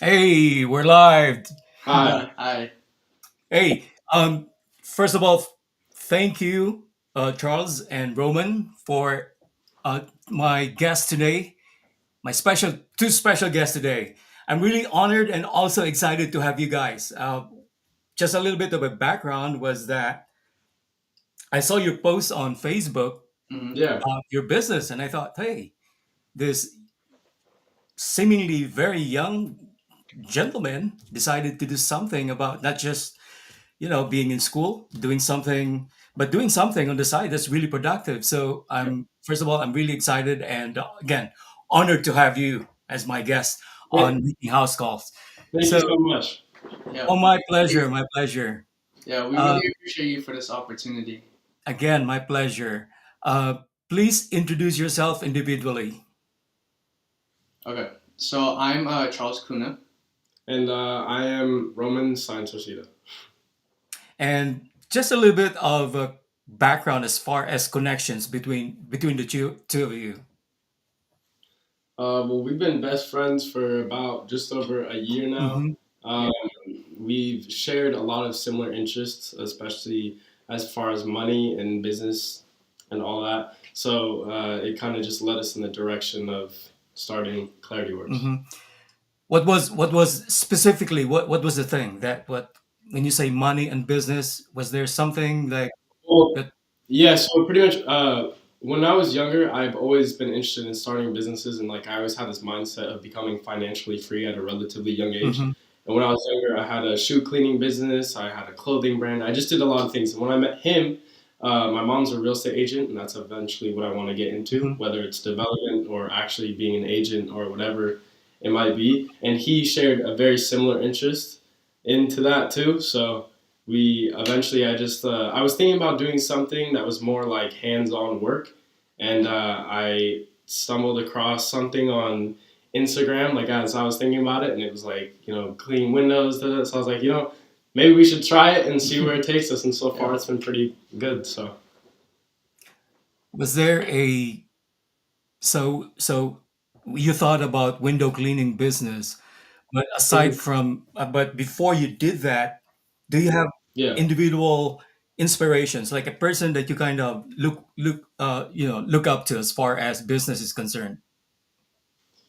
Hey, we're live. Hi. Hi. Hey, first of all, thank you, Charles and Roman, for my guest today. My two special guests today. I'm really honored and also excited to have you guys. Just a little bit of a background was that I saw your post on Facebook Mhm. Yeah. about your business, and I thought, hey, this seemingly very young gentleman decided to do something about not just being in school, doing something, but doing something on the side that's really productive. So Yeah. I'm first of all, I'm really excited and again honored to have you as my guest Thank, on Meeting House Calls. thank you So, so much. Yeah. oh, my pleasure, my pleasure. Yeah, we Uh, really appreciate you for this opportunity. Again, my pleasure. Please introduce yourself individually Okay. So I'm Charles Kuna. And I am Roman Sainz. and just a little bit of background as far as connections between the two of you. Well, we've been best friends for about just over a year now. Hmm. Um, we've shared a lot of similar interests, especially as far as money and business and all that. So it kind of just led us in the direction of starting Clarity Works. Hmm. What was specifically what was the thing that what when you say money and business, was there something like Well, that? yeah, so pretty much when I was younger, I've always been interested in starting businesses and like I always had this mindset of becoming financially free at a relatively young age. Hmm. And when I was younger, I had a shoe cleaning business, I had a clothing brand. I just did a lot of things. And when I met him, my mom's a real estate agent, and that's eventually what I want to get into, Hmm. whether it's development or actually being an agent or whatever it might be. And he shared a very similar interest into that too. So we eventually I was thinking about doing something that was more like hands-on work, and I stumbled across something on Instagram like as I was thinking about it, and it was like clean windows, so I was like, maybe we should try it and see where it takes us, and so Yeah. far it's been pretty good. So Was there a so you thought about window cleaning business, but aside mhm. from but before you did that, do you have Yeah. individual inspirations, like a person that you kind of look up to as far as business is concerned?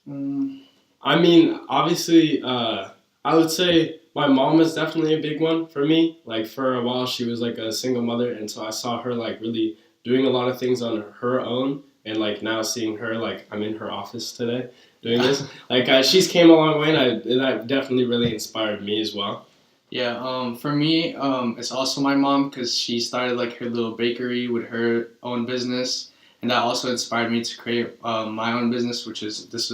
Mm, I mean, obviously, I would say my mom is definitely a big one for me. Like for a while, she was like a single mother, and so I saw her like really doing a lot of things on her own. And like now seeing her, like I'm in her office today doing yeah. this. Like she's came a long way, and that definitely really inspired me as well. Yeah. For me, it's also my mom because she started like her little bakery with her own business, and that also inspired me to create my own business, which is this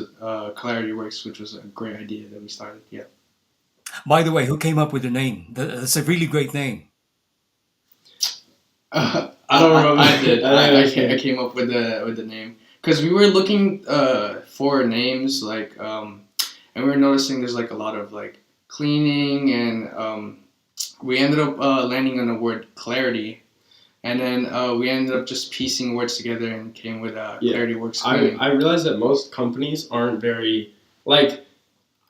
Clarity Works, which was a great idea that we started. Yeah. By the way, who came up with the name? That's a really great name. I don't remember. I did. I Okay. came up with the name because we were looking for names and we were noticing there's like a lot of like cleaning and we ended up landing on the word clarity, and then we ended up just piecing words together and came with Yeah, Clarity Works I Cleaning. realize that most companies aren't very like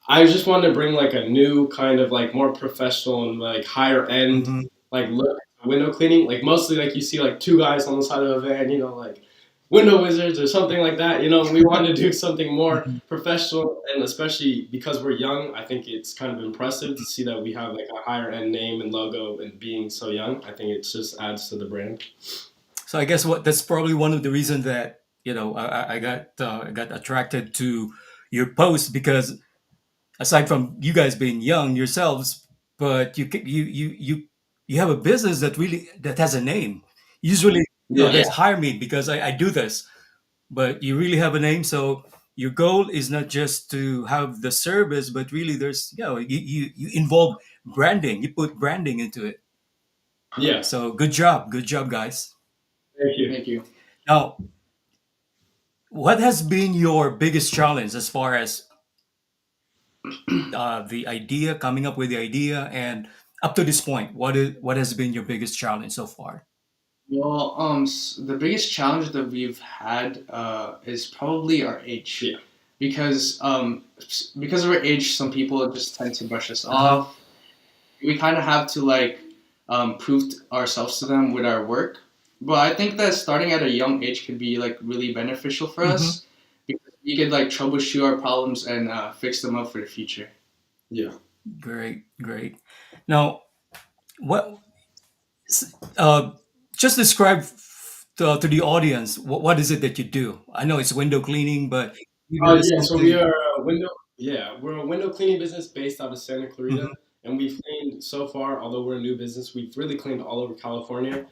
I just wanted to bring like a new kind of like more professional and like higher end Hmm. like look to window cleaning. Like mostly like you see like two guys on the side of a van, like window wizards or something like that. We wanted to do something more Hmm. professional, and especially because we're young, I think it's kind of impressive to see that we have like a higher end name and logo and being so young. I think it just adds to the brand. So I guess what that's probably one of the reasons that I got attracted to your post, because aside from you guys being young yourselves, but you have a business that has a name. Usually, Yeah. there's hire me because I do this, but you really have a name. So your goal is not just to have the service, but really there's you involve branding. You put branding into it. Yeah. So good job, guys. Thank you. Thank you. Now, what has been your biggest challenge as far as the idea, coming up with the idea, and up to this point, what has been your biggest challenge so far? Well, the biggest challenge that we've had is probably our age. Yeah. because of our age, some people just tend to brush us Uh huh. off. We kind of have to like prove ourselves to them with our work. But I think that starting at a young age could be like really beneficial for Hmm. us because we could like troubleshoot our problems and fix them up for the future. Yeah. Great, great. Now, what? Uh, just describe to the audience what is it that you do. I know it's window cleaning, but give us Yeah, so we something. are a window. Yeah, we're a window cleaning business based out of Santa Hmm. Clarita, and we've cleaned so far. Although we're a new business, we've really cleaned all over California.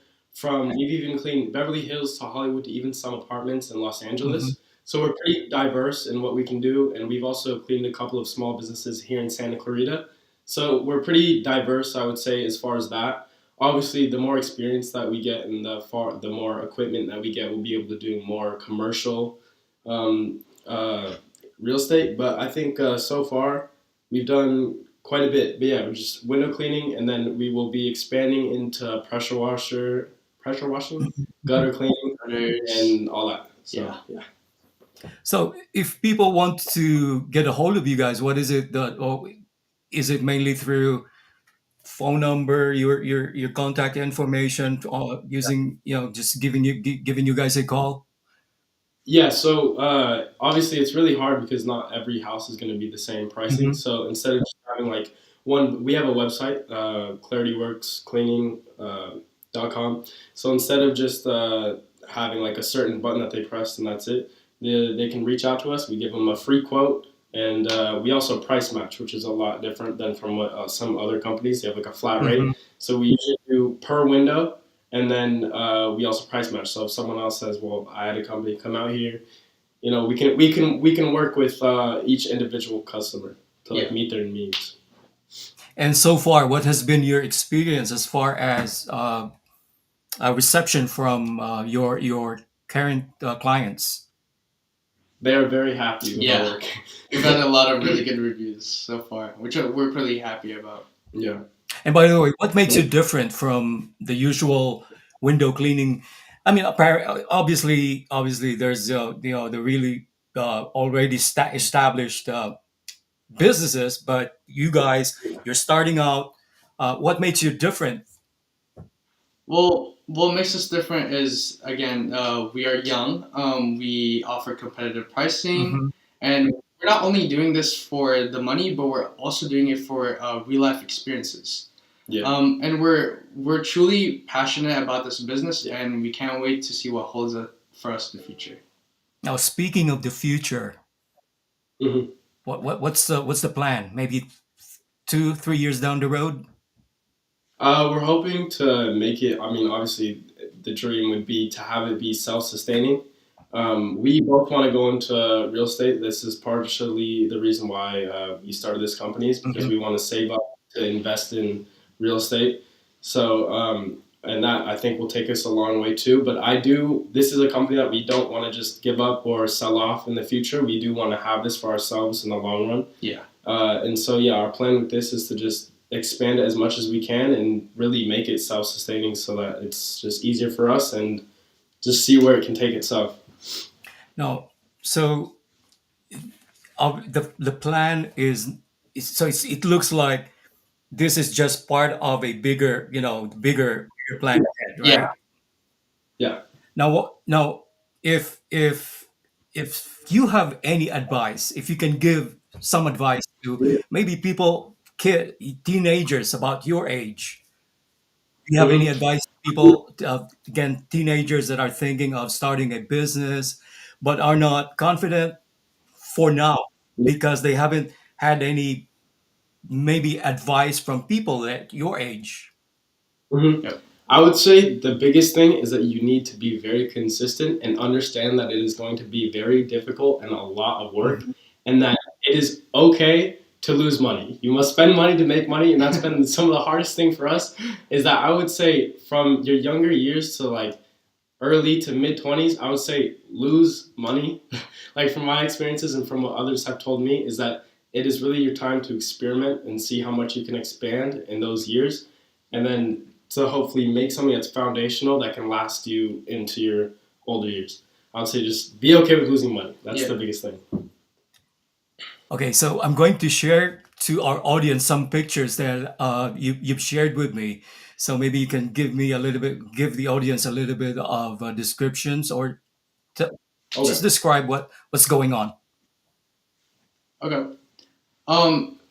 We've even cleaned Beverly Hills to Hollywood to even some apartments in Los Hmm. Angeles. So we're pretty diverse in what we can do, and we've also cleaned a couple of small businesses here in Santa Clarita. So we're pretty diverse, I would say, as far as that. Obviously, the more experience that we get and the more equipment that we get, we'll be able to do more commercial. Real estate. But I think so far we've done quite a bit. But yeah, we're just window cleaning, and then we will be expanding into pressure washing, gutter cleaning, Others, and all that. So yeah. yeah. So, if people want to get a hold of you guys, what is it that, or is it mainly through phone number, your contact information, or using just giving you guys a call? Yeah, so obviously it's really hard because not every house is going to be the same pricing. Hmm. So instead of just having like one, we have a website, clarityworkscleaning.com. So instead of just having like a certain button that they press and that's it, they can reach out to us. We give them a free quote, and we also price match, which is a lot different than from what some other companies. They have like a flat Hmm. rate. So we usually do per window, and then we also price match. So if someone else says, "Well, I had a company come out here," we can work with each individual customer to Yeah. like meet their needs. And so far, what has been your experience as far as a reception from your current clients? They are very happy with our Yeah. work. We've had a lot of really good reviews so far, which we're pretty happy about. Yeah. And by the way, what makes you different from the usual window cleaning? I mean, obviously, there's the really already established businesses, but you guys, you're starting out. What makes you different? Well, what makes us different is again, we are young. We offer competitive pricing, Hmm. and we're not only doing this for the money, but we're also doing it for real life experiences. Yeah. And we're truly passionate about this business, and we can't wait to see what holds it for us in the future. Now, speaking of the future, Mhm. what's the plan? Maybe 2, 3 years down the road. We're hoping to make it. I mean, obviously, the dream would be to have it be self-sustaining. We both want to go into real estate. This is partially the reason why we started this company is because Hmm. we want to save up to invest in real estate. So, and that I think will take us a long way too. But I do. This is a company that we don't want to just give up or sell off in the future. We do want to have this for ourselves in the long run. Yeah. And so, yeah, our plan with this is to just expand it as much as we can and really make it self-sustaining so that it's just easier for us and just see where it can take itself. No, so the plan so it looks like this is just part of a bigger plan ahead, Yeah. right? Yeah. Now, if you have any advice, if you can give some advice to maybe teenagers about your age, do you have any Hmm. advice to people, again, teenagers that are thinking of starting a business but are not confident for now because they haven't had any maybe advice from people at your age? Hmm. Yep. I would say the biggest thing is that you need to be very consistent and understand that it is going to be very difficult and a lot of work, Mhm. and that it is okay to lose money. You must spend money to make money, and that's been some of the hardest thing for us. Is that I would say from your younger years to like early to mid 20s, I would say lose money. Like from my experiences and from what others have told me, is that it is really your time to experiment and see how much you can expand in those years. And then to hopefully make something that's foundational that can last you into your older years. I would say just be okay with losing money. That's Yeah. the biggest thing. Okay, so I'm going to share to our audience some pictures that you've shared with me. So maybe you can give the audience a little bit of descriptions or t- just Okay. describe what's going on. Okay.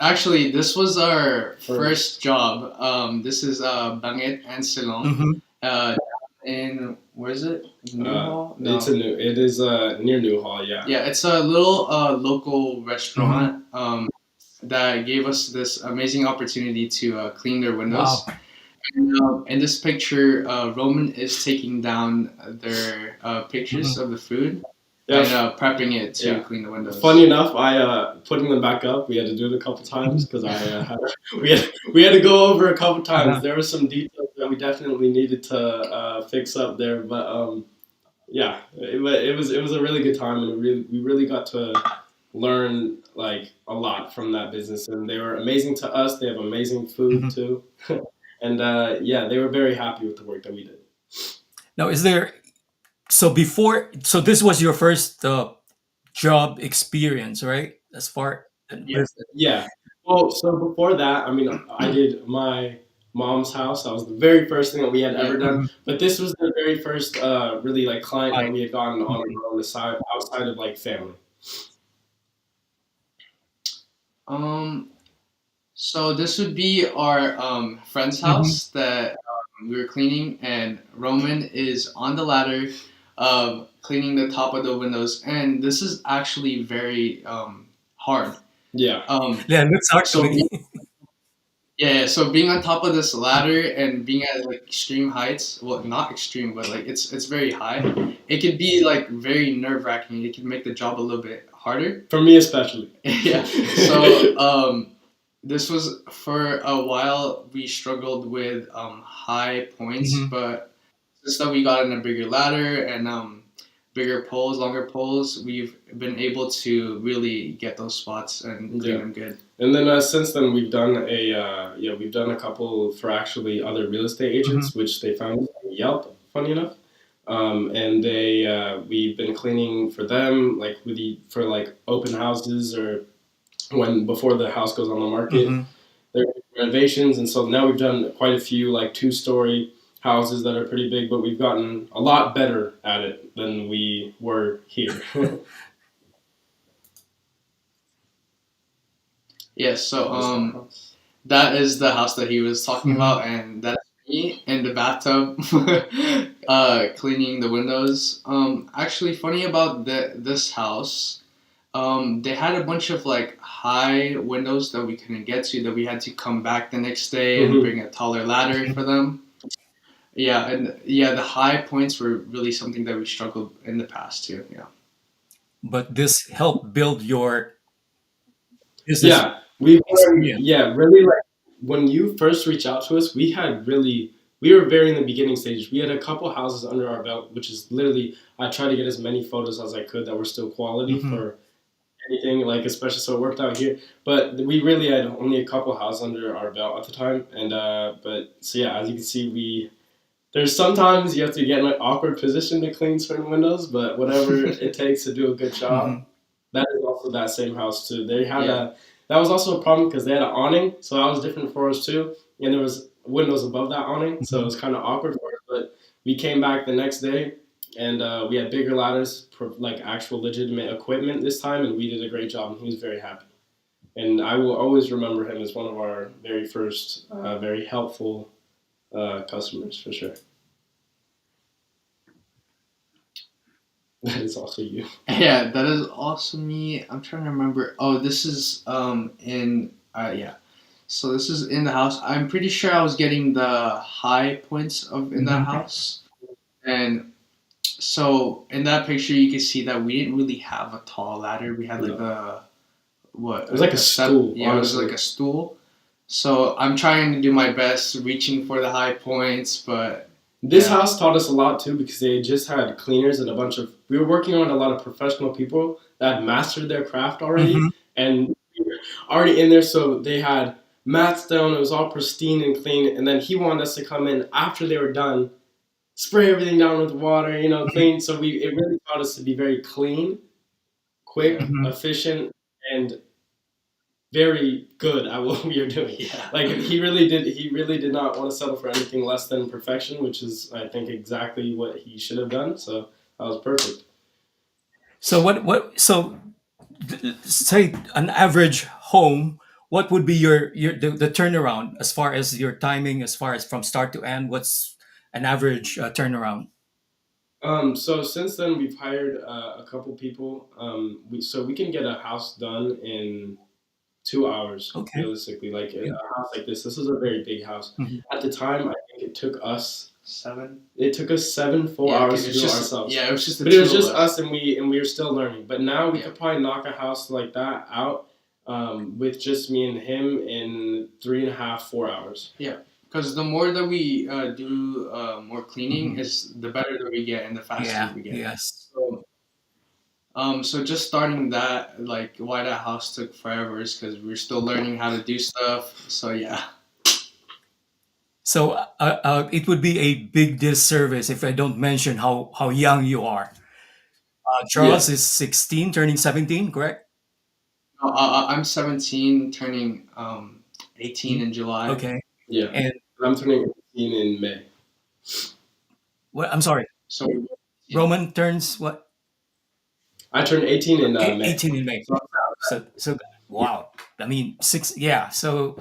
Actually, this was our Perfect. first job. This is Bangit and Silong. Hmm. Uh, in where is it? Newhall? No. It is near Newhall. Yeah. Yeah, it's a little local Hmm. restaurant that gave us this amazing opportunity to clean their Wow. windows. In this picture, Roman is taking down their pictures Hmm. of the food Yeah. and prepping it to Yeah. clean the Funny windows. enough, I putting them back up. We had to do it a couple times because we had to go over a couple times. Uh-huh. There were some details that we definitely needed to fix up there, but yeah, it was a really good time, and we really got to learn like a lot from that business, and they were amazing to us. They have amazing food Hmm. too, and yeah, they were very happy with the work that we did. Now, is there so this was your first job experience, right? As far Yeah. with Yeah. Well, so before that, I mean, I did my mom's house. That was the very first thing that we had Yeah. ever done. Mhm. But this was the very first, really like client that Right. we had gotten on Mhm. our own side, outside of like family. Um, so this would be our friend's Mhm. house that we were cleaning, and Roman is on the ladder, cleaning the top of the windows, and this is actually very hard. Yeah. Um, Yeah, it looks hard to so me. Yeah, so being on top of this ladder and being at like extreme heights, well, not extreme, but like it's very high. It could be like very nerve wracking. It can make the job a little bit harder. For me especially. Yeah. So this was for a while. We struggled with high points, Mhm. but since that we got in a bigger ladder and bigger poles, longer poles, we've been able to really get those spots and clean Yeah. them good. And then since then we've done a we've done a couple for actually other real estate Mhm. agents, which they found on Yelp. Funny enough, and they we've been cleaning for them like for like open houses or when before the house goes on the market. Mhm. There are renovations, and so now we've done quite a few like 2-story houses that are pretty big, but we've gotten a lot better at it than we were here. Yes. So That is our house. that is the house that he was talking Mhm. about, and that's me in the bathtub, cleaning the windows. Actually, funny about this house, they had a bunch of like high windows that we couldn't get to, that we had to come back the next day and Mhm. bring a taller ladder Mhm. for them. Yeah, and yeah, the high points were really something that we struggled in the past too. Yeah. But this helped build your business Yeah, we were. experience. Yeah, really. Like when you first reached out to us, we were very in the beginning stages. We had a couple houses under our belt, which is literally I tried to get as many photos as I could that were still quality Mhm. for anything, like especially so it worked out here. But we really had only a couple houses under our belt at the time, and but so yeah, as you can see, there's sometimes you have to get in an awkward position to clean certain windows, but whatever it takes to do a good job. Mhm. That is also that same house too. They had Yeah. a that was also a problem because they had an awning, so that was different for us too. And there was windows above that awning, so it Mhm. was kind of awkward for us. But we came back the next day, and we had bigger ladders, for, like actual legitimate equipment this time, and we did a great job. And he was very happy. And I will always remember him as one of our very first, very helpful customers for sure. That is also you. Yeah, that is also me. I'm trying to remember. Oh, this is in yeah. So this is in the house. I'm pretty sure I was getting the high points of in that Mhm. house. And so in that picture you can see that we didn't really have a tall ladder. We had like No, a what, it was like a a step, stool, yeah, it was like honestly. a stool. So I'm trying to do my best reaching for the high points, but This yeah. house taught us a lot too because they just had cleaners and a bunch of. We were working on a lot of professional people that had mastered their craft already Mhm. and we were already in there, so they had mats down. It was all pristine and clean, and then he wanted us to come in after they were done, spray everything down with water, Mhm. clean. So it really taught us to be very clean, Yeah. quick, Mhm. efficient, and very good at what we are doing. Yeah. Like he really did not want to settle for anything less than perfection, which is I think exactly what he should have done. So that was perfect. So say an average home, what would be the turnaround as far as your timing, as far as from start to end? What's an average turnaround? So since then we've hired a couple people. So we can get a house done in 2 hours Okay. realistically. Like a Yeah. house like this is a very big house. Mhm. At the time, I think it took us Seven. it took us seven full Yeah, hours because to it's do it just ourselves. yeah, it was just the But it two was of just us. us, and we were still learning. But now we Yeah. could probably knock a house like that out with just me and him in 3.5, 4 hours. Yeah, because the more that we do more cleaning, Mhm. is the better that we get and the faster Yeah. we get. Yes. So, so just starting that, like why that house took forever is because we're still learning how to do stuff. So yeah. So it would be a big disservice if I don't mention how young you are. Yeah. Charles is 16, turning 17, correct? I'm 17, turning 18 in July. Okay. Yeah. And I'm turning 18 in May. what? I'm sorry. So Roman turns what? I turned 18 in May. 18 in May. So So yeah. wow. I mean, six. Yeah. So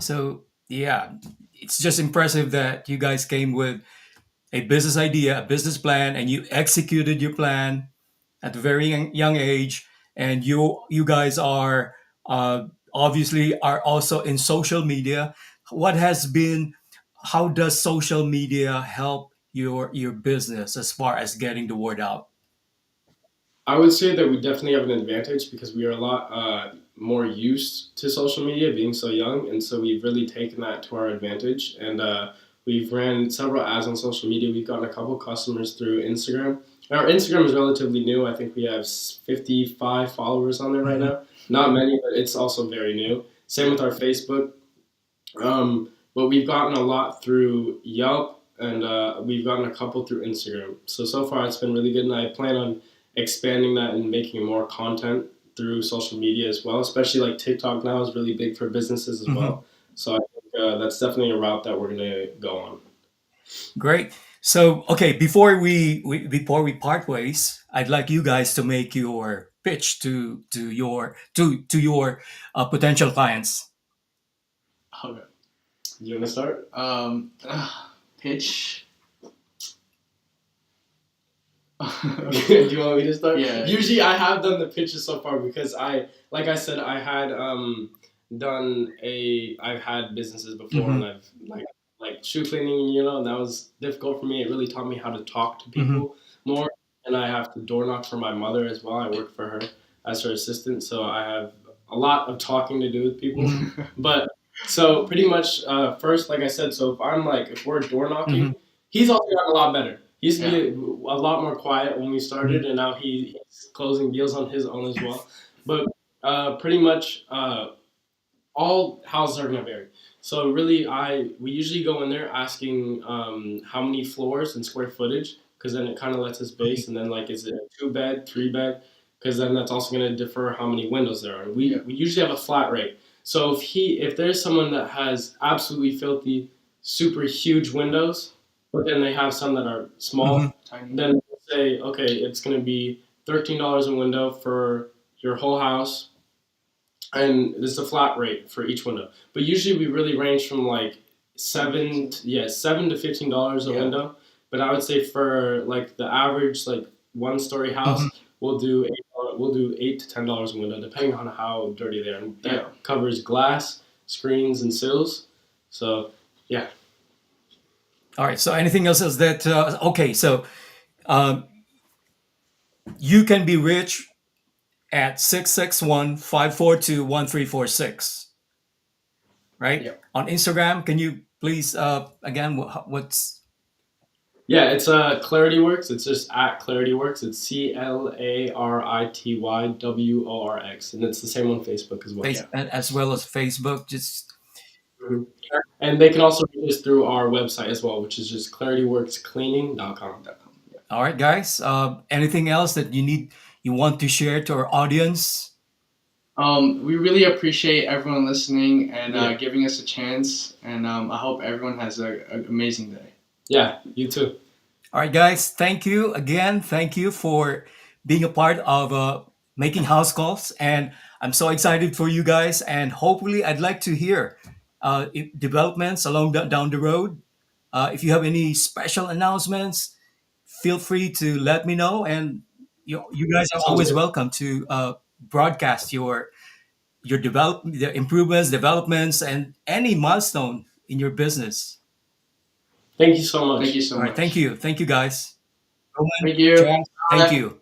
yeah, it's just impressive that you guys came with a business idea, a business plan, and you executed your plan at a very young age. And you guys are obviously are also in social media. What has been? How does social media help your business as far as getting the word out? I would say that we definitely have an advantage because we are a lot more used to social media being so young, and so we've really taken that to our advantage. And we've ran several ads on social media. We've gotten a couple customers through Instagram. Our Instagram is relatively new. I think we have 55 followers on there right Mhm. now. Not many, but it's also very new. Same with our Facebook. But we've gotten a lot through Yelp, and we've gotten a couple through Instagram. So far it's been really good, and I plan on expanding that and making more content through social media as well. Especially like TikTok now is really big for businesses as Mhm. well. So I think that's definitely a route that we're gonna go on. Great. So, okay, before we part ways, I'd like you guys to make your pitch to your potential clients. okay. You wanna start? Pitch. Do you want me to start? Yeah. Usually, I have done the pitches so far because like I said, I've had businesses before, Hmm. and I've like shoe cleaning, and that was difficult for me. It really taught me how to talk to Hmm. people more, and I have to door knock for my mother as well. I work for her as her assistant, so I have a lot of talking to do with people. Hmm. But so pretty much, first, like I said, so if we're door Hmm. knocking, he's also gotten a lot better. He used to Yeah. be a lot more quiet when we started, and now he's closing deals on his own as well. But pretty much all houses are gonna vary. So really, we usually go in there asking how many floors and square footage, because then it kind of lets us base, and then like is it a 2 bed, 3 bed, because then that's also gonna differ how many windows there are. We Yeah. we usually have a flat rate. So if there's someone that has absolutely filthy, super huge windows, but then they have some that are Hmm. small, Tiny. then we'll say okay, it's gonna be $13 a window for your whole house, and there's a flat rate for each window. But usually we really range from like $7 to $15 a Yeah. window. But I would say for like the average like 1 story Hmm. house, we'll do $8 to $10 a window, depending on how dirty they are. And that Yeah. covers glass, screens, and sills. So yeah, All right. So, anything else is that okay? So, um, you can be rich at 661-542-1346, right? Yeah. On Instagram, can you please again what's yeah, it's Clarity Works. It's just at Clarity Works. It's CLARITYWORX, and it's the same on Facebook as well. face Yeah. as well as Facebook? Just Mhm. And they can also reach us through our website as well, which is just clarityworkscleaning.com. Yeah. all right, guys. Anything else that you want to share to our audience? We really appreciate everyone listening and Yeah. giving us a chance. And I hope everyone has an amazing day. Yeah, you too. All right, guys. Thank you again. Thank you for being a part of making house calls, and I'm so excited for you guys. And hopefully, I'd like to hear developments down the road. If you have any special announcements, feel free to let me know. And you guys are Sounds always good. welcome to broadcast your the improvements, developments, and any milestone in your business. Thank you so Thank much. you so All right, much. thank you, guys. Roman, Thank you. Charles, thank Bye. you.